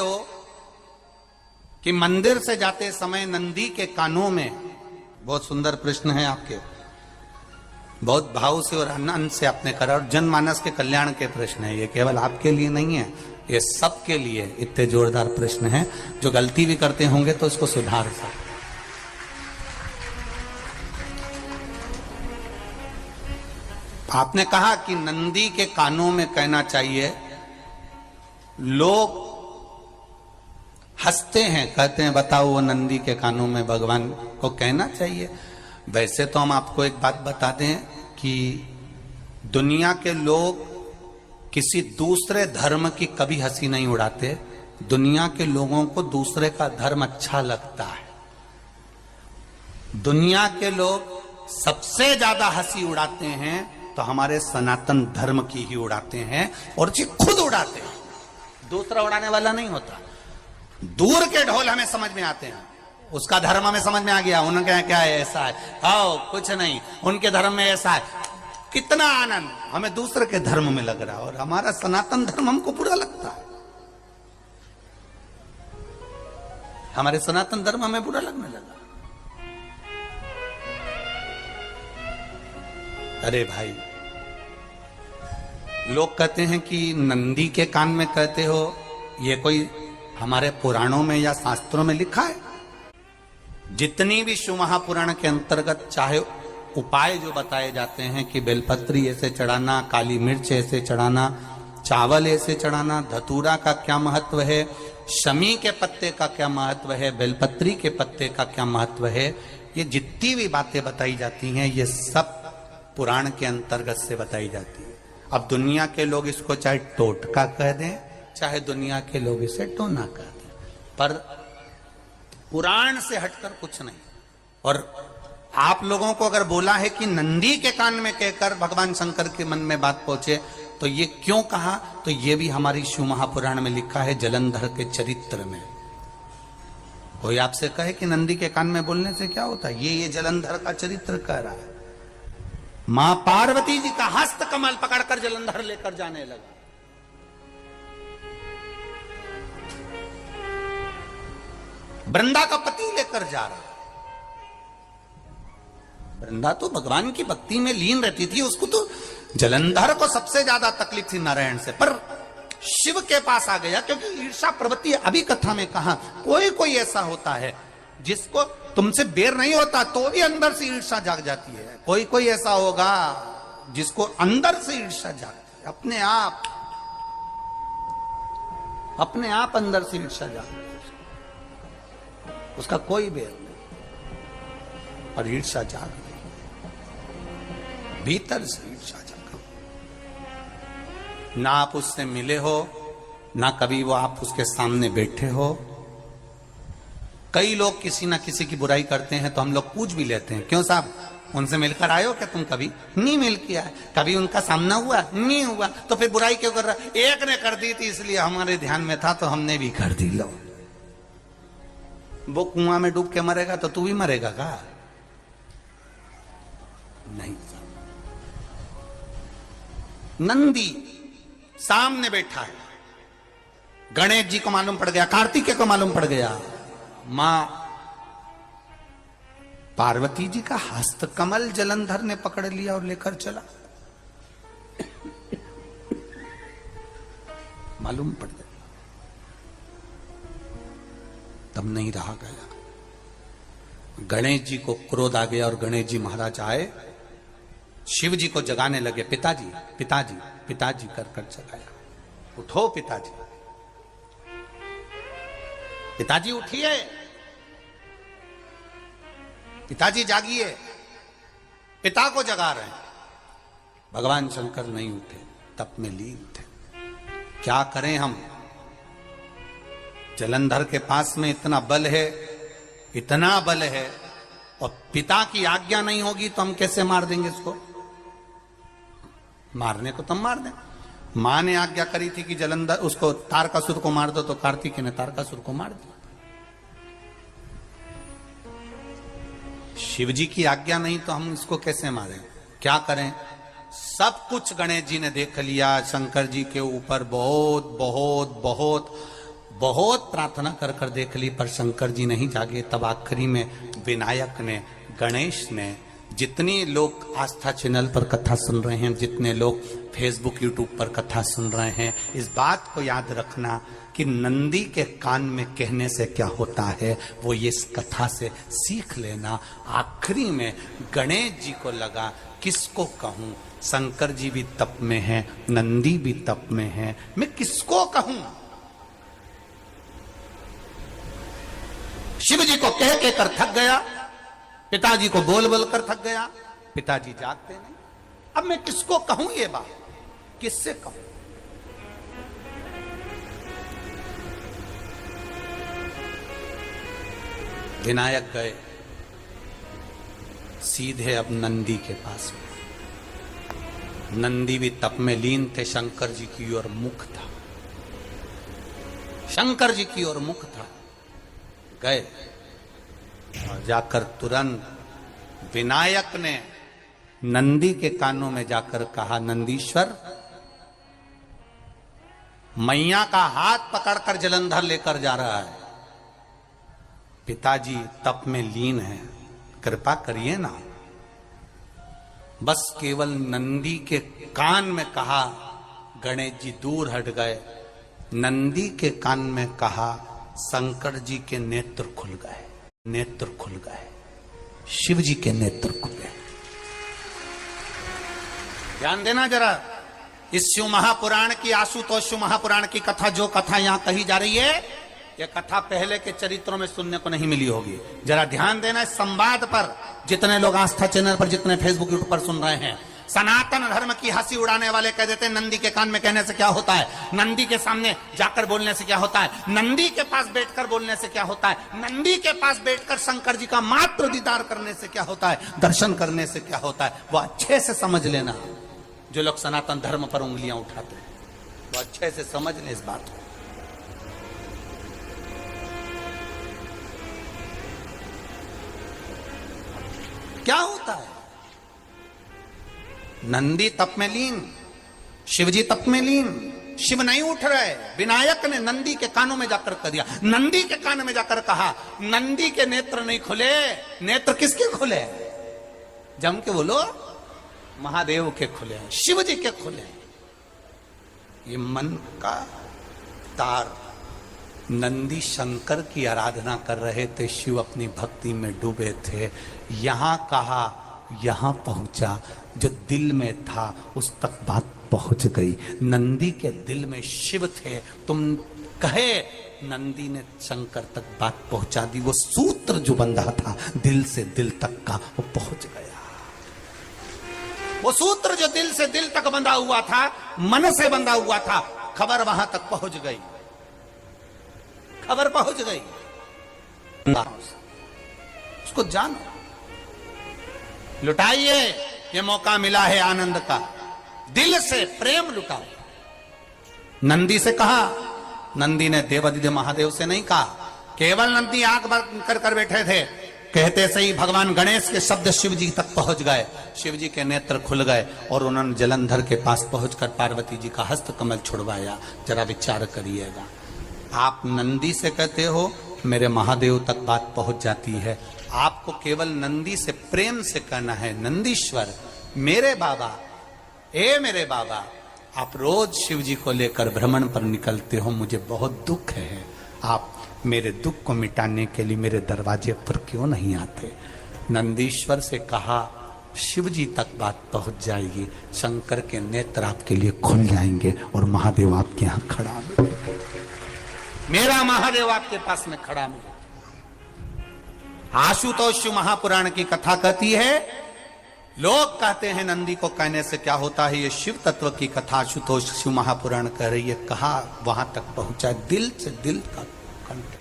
हो कि मंदिर से जाते समय नंदी के कानों में, बहुत सुंदर प्रश्न है आपके, बहुत भाव से और आनंद से आपने करा, और जनमानस के कल्याण के प्रश्न है ये, केवल आपके लिए नहीं है, ये सबके लिए इतने जोरदार प्रश्न हैं। जो गलती भी करते होंगे तो इसको सुधार सकते। आपने कहा कि नंदी के कानों में कहना चाहिए, लोग हंसते हैं, कहते हैं बताओ वो नंदी के कानों में भगवान को कहना चाहिए। वैसे तो हम आपको एक बात बता दें कि दुनिया के लोग किसी दूसरे धर्म की कभी हंसी नहीं उड़ाते। दुनिया के लोगों को दूसरे का धर्म अच्छा लगता है। दुनिया के लोग सबसे ज्यादा हंसी उड़ाते हैं तो हमारे सनातन धर्म की ही उड़ाते हैं, और जी खुद उड़ाते हैं, दूसरा उड़ाने वाला नहीं होता। दूर के ढोल हमें समझ में आते हैं, उसका धर्म हमें समझ में आ गया, उनके क्या है ऐसा है, आओ कुछ नहीं, उनके धर्म में ऐसा है, कितना आनंद हमें दूसरे के धर्म में लग रहा है, और हमारा सनातन धर्म हमको बुरा लगता है। हमारे सनातन धर्म हमें बुरा लगने लगा। अरे भाई, लोग कहते हैं कि नंदी के कान में कहते हो, ये कोई हमारे पुराणों में या शास्त्रों में लिखा है? जितनी भी शिव महापुराण के अंतर्गत चाहे उपाय जो बताए जाते हैं कि बेलपत्री ऐसे चढ़ाना, काली मिर्च ऐसे चढ़ाना, चावल ऐसे चढ़ाना, धतूरा का क्या महत्व है, शमी के पत्ते का क्या महत्व है, बेलपत्री के पत्ते का क्या महत्व है, ये जितनी भी बातें बताई जाती हैं ये सब पुराण के अंतर्गत से बताई जाती है। अब दुनिया के लोग इसको चाहे टोटका कह दें, चाहे दुनिया के लोग इसे टोना कह दें, पर पुराण से हटकर कुछ नहीं। और आप लोगों को अगर बोला है कि नंदी के कान में कहकर भगवान शंकर के मन में बात पहुंचे, तो ये क्यों कहा, तो ये भी हमारी शिव महापुराण में लिखा है, जलंधर के चरित्र में। कोई आपसे कहे कि नंदी के कान में बोलने से क्या होता है, ये जलंधर का चरित्र कह रहा है। मां पार्वती जी का हस्त कमल पकड़कर जलंधर लेकर जाने लगा। वृंदा का पति लेकर जा रहा। वृंदा तो भगवान की भक्ति में लीन रहती थी, उसको तो जलंधर को सबसे ज्यादा तकलीफ थी नारायण से, पर शिव के पास आ गया, क्योंकि ईर्षा प्रवृत्ति, अभी कथा में कहा, कोई कोई ऐसा होता है जिसको तुमसे बेर नहीं होता तो भी अंदर से ईर्षा जाग जाती है। कोई कोई ऐसा होगा जिसको अंदर से ईर्षा जागती है, अपने आप अंदर से ईर्षा जागती है, उसका कोई बेर नहीं, और ईर्षा जाग गई, भीतर से ईर्षा जागा। ना आप उससे मिले हो, ना कभी वो आप उसके सामने बैठे हो। कई लोग किसी ना किसी की बुराई करते हैं तो हम लोग पूछ भी लेते हैं, क्यों साहब उनसे मिलकर आए हो क्या तुम? कभी नहीं मिल किया है, कभी उनका सामना हुआ नहीं हुआ, तो फिर बुराई क्यों कर रहा? एक ने कर दी थी इसलिए हमारे ध्यान में था तो हमने भी कर दी। लो, वो कुआं में डूब के मरेगा तो तू भी मरेगा का? नहीं। नंदी सामने बैठा है, गणेश जी को मालूम पड़ गया, कार्तिकेय को मालूम पड़ गया, मां पार्वती जी का हस्त कमल जलंधर ने पकड़ लिया और लेकर चला। मालूम पड़ गया, तब नहीं रहा गया। गणेश जी को क्रोध आ गया और गणेश जी महाराज आए, शिव जी को जगाने लगे, पिताजी पिताजी पिताजी कर कर जगाया, उठो पिताजी, पिताजी उठिए, पिताजी जागिए, पिता को जगा रहे हैं। भगवान शंकर नहीं उठे, तप में लीन थे। क्या करें हम? जलंधर के पास में इतना बल है, इतना बल है, और पिता की आज्ञा नहीं होगी तो हम कैसे मार देंगे इसको? मारने को तो मार दें। मां ने आज्ञा करी थी कि जलंधर उसको तारकासुर को मार दो, तो कार्तिकेय ने तारकासुर को मार दिया। शिव जी की आज्ञा नहीं तो हम इसको कैसे मारें? क्या करें? सब कुछ गणेश जी ने देख लिया, शंकर जी के ऊपर बहुत बहुत बहुत बहुत प्रार्थना कर कर देख ली पर शंकर जी नहीं जागे। तब आखिरी में विनायक ने, गणेश ने, जितने लोग आस्था चैनल पर कथा सुन रहे हैं, जितने लोग फेसबुक यूट्यूब पर कथा सुन रहे हैं, इस बात को याद रखना कि नंदी के कान में कहने से क्या होता है वो ये इस कथा से सीख लेना। आखिरी में गणेश जी को लगा किसको कहूं, शंकर जी भी तप में हैं, नंदी भी तप में हैं, मैं किसको कहूं। शिव जी को कह के कर थक गया, पिताजी को बोल बोल कर थक गया, पिताजी जागते नहीं। अब मैं किसको कहूं ये बात, किससे कहूं। विनायक गए सीधे अब नंदी के पास। नंदी भी तप में लीन थे, शंकर जी की ओर मुख था, शंकर जी की ओर मुख था। गए और जाकर तुरंत विनायक ने नंदी के कानों में जाकर कहा, नंदीश्वर, मैया का हाथ पकड़कर जलंधर लेकर जा रहा है, पिताजी तप में लीन है, कृपा करिए ना। बस केवल नंदी के कान में कहा, गणेश जी दूर हट गए। नंदी के कान में कहा, शंकर जी के नेत्र खुल गए, नेत्र खुल गए, शिव जी के नेत्र खुले। ध्यान देना जरा, इस शिव महापुराण की, आशुतोष शिव महापुराण की कथा, जो कथा यहां कही जा रही है, यह कथा पहले के चरित्रों में सुनने को नहीं मिली होगी। जरा ध्यान देना इस संवाद पर, जितने लोग आस्था चैनल पर, जितने फेसबुक यूट्यूब पर सुन रहे हैं। सनातन धर्म की हंसी उड़ाने वाले कह देते हैं नंदी के कान में कहने से क्या होता है, नंदी के सामने जाकर बोलने से क्या होता है, नंदी के पास बैठकर बोलने से क्या होता है, नंदी के पास बैठकर शंकर जी का मात्र दीदार करने से क्या होता है, दर्शन करने से क्या होता है। वो अच्छे से समझ लेना, जो लोग सनातन धर्म पर उंगलियां उठाते हैं वो अच्छे से समझ ले इस बात को। क्या होता है, नंदी तप में लीन, शिवजी तप में लीन, शिव नहीं उठ रहे। विनायक ने नंदी के कानों में जाकर कह दिया, नंदी के कान में जाकर कहा, नंदी के नेत्र नहीं खुले। नेत्र किसके खुले, जम के बोलो, महादेव के खुले, शिव जी के खुले। ये मन का तार। नंदी शंकर की आराधना कर रहे थे, शिव अपनी भक्ति में डूबे थे। यहां कहा, यहां पहुंचा, जो दिल में था उस तक बात पहुंच गई। नंदी के दिल में शिव थे, तुम कहे, नंदी ने शंकर तक बात पहुंचा दी। वो सूत्र जो बंधा था दिल से दिल तक का, वो पहुंच गया। वो सूत्र जो दिल से दिल तक बंधा हुआ था, मन से बंधा हुआ था, खबर वहां तक पहुंच गई, खबर पहुंच गई। उसको जानो, लुटाइए, ये मौका मिला है आनंद का, दिल से प्रेम लुटाओ। नंदी से कहा, नंदी ने देवादिदेव महादेव से नहीं कहा। केवल नंदी आंख बंद कर कर बैठे थे, कहते सही भगवान गणेश के शब्द शिव जी तक पहुंच गए। शिव जी के नेत्र खुल गए और उन्होंने जलंधर के पास पहुंचकर पार्वती जी का हस्त कमल छुड़वाया। जरा विचार करिएगा, आप नंदी से कहते हो मेरे महादेव तक बात पहुंच जाती है। आपको केवल नंदी से प्रेम से कहना है, नंदीश्वर मेरे बाबा, ए मेरे बाबा, आप रोज शिव जी को लेकर भ्रमण पर निकलते हो, मुझे बहुत दुख है, आप मेरे दुख को मिटाने के लिए मेरे दरवाजे पर क्यों नहीं आते। नंदीश्वर से कहा, शिव जी तक बात पहुंच जाएगी, शंकर के नेत्र आपके लिए खुल जाएंगे और महादेव आपके यहां खड़ा मिलेगा, मेरा महादेव आपके पास में खड़ा मिलेगा। आशुतोष शिव महापुराण की कथा कहती है, लोग कहते हैं नंदी को कहने से क्या होता है, ये शिव तत्व की कथा आशुतोष शिव महापुराण कह रही है। कहा वहां तक पहुंचा, दिल से दिल का कंठ।